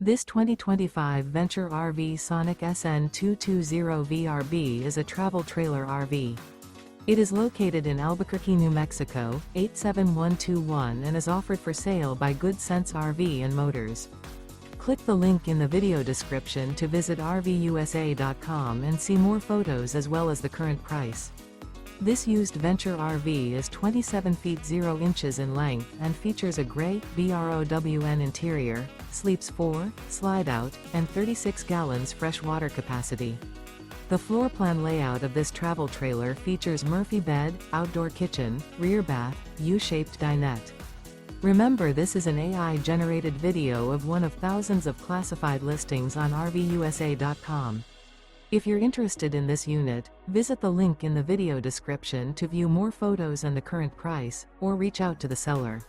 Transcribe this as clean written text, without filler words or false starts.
This 2025 Venture RV Sonic SN220VRB is a travel trailer RV. It is located in Albuquerque, New Mexico, 87121 and is offered for sale by Good Sense RV and Motors. Click the link in the video description to visit RVUSA.com and see more photos as well as the current price. This used Venture RV is 27 feet 0 inches in length and features a gray, BROWN interior, sleeps 4, slide-out, and 36 gallons fresh water capacity. The floor plan layout of this travel trailer features Murphy bed, outdoor kitchen, rear bath, U-shaped dinette. Remember, this is an AI-generated video of one of thousands of classified listings on RVUSA.com. If you're interested in this unit, visit the link in the video description to view more photos and the current price, or reach out to the seller.